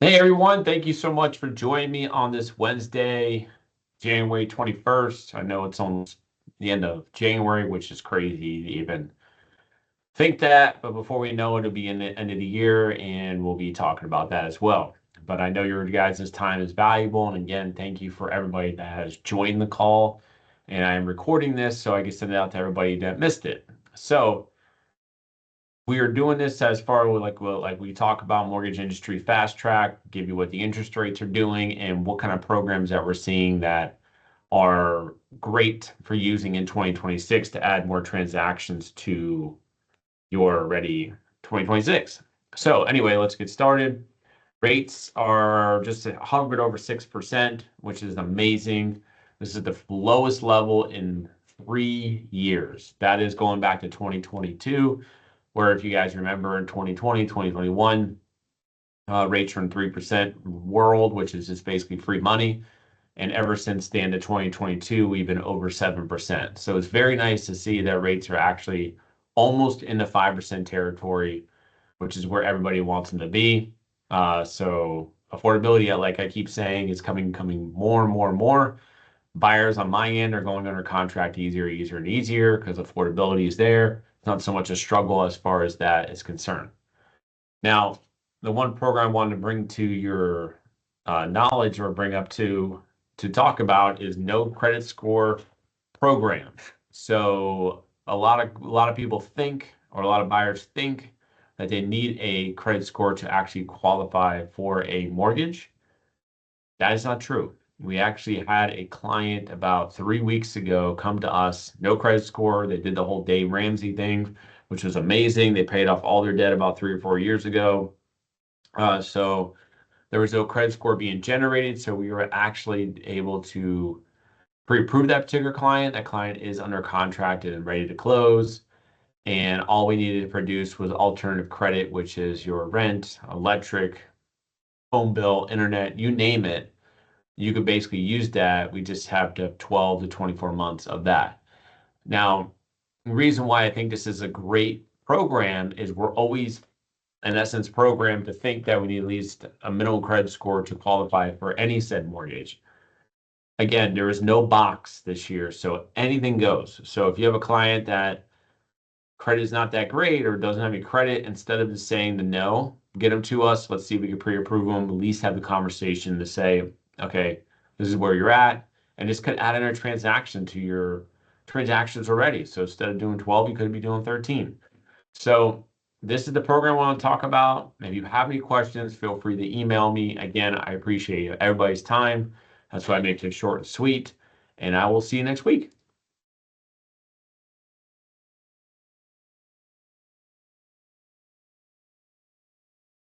Hey everyone, thank you so much for joining me on this Wednesday, January 21st. I know it's almost the end of January, which is crazy to even think that, but before we know it, it'll be in the end of the year and we'll be talking about that as well. But I know your guys' time is valuable. And again, thank you for everybody that has joined the call. And I am recording this so I can send it out to everybody that missed it. So, we are doing this as far as like we talk about mortgage industry fast track, give you what the interest rates are doing and what kind of programs that we're seeing that are great for using in 2026 to add more transactions to your ready 2026. So anyway, let's get started. Rates are just hovered over 6%, which is amazing. This is the lowest level in 3 years. That is going back to 2022, where if you guys remember in 2020, 2021, rates were in 3% world, which is just basically free money. And ever since the end of 2022, we've been over 7%. So it's very nice to see that rates are actually almost in the 5% territory, which is where everybody wants them to be. So affordability, like I keep saying, is coming more and more and more. Buyers on my end are going under contract easier and easier because affordability is there. It's not so much a struggle as far as that is concerned. Now, the one program I wanted to bring to your knowledge or bring up to talk about is no credit score program. So a lot of people think, or a lot of buyers think, that they need a credit score to actually qualify for a mortgage. That is not true. We actually had a client about 3 weeks ago come to us, no credit score. They did the whole Dave Ramsey thing, which was amazing. They paid off all their debt about 3 or 4 years ago. So there was no credit score being generated. So we were actually able to pre-approve that particular client. That client is under contract and ready to close. And all we needed to produce was alternative credit, which is your rent, electric, phone bill, internet, you name it. You could basically use that. We just have to have 12 to 24 months of that. Now, the reason why I think this is a great program is we're always, in essence, programmed to think that we need at least a minimum credit score to qualify for any said mortgage. Again, there is no box this year, so anything goes. So if you have a client that credit is not that great or doesn't have any credit, instead of just saying the no, get them to us. Let's see if we can pre-approve them. At least have the conversation to say, okay, this is where you're at, and just could add in a transaction to your transactions already. So instead of doing 12, you could be doing 13. So this is the program I want to talk about. If you have any questions, feel free to email me. Again, I appreciate everybody's time. That's why I make it short and sweet. And I will see you next week.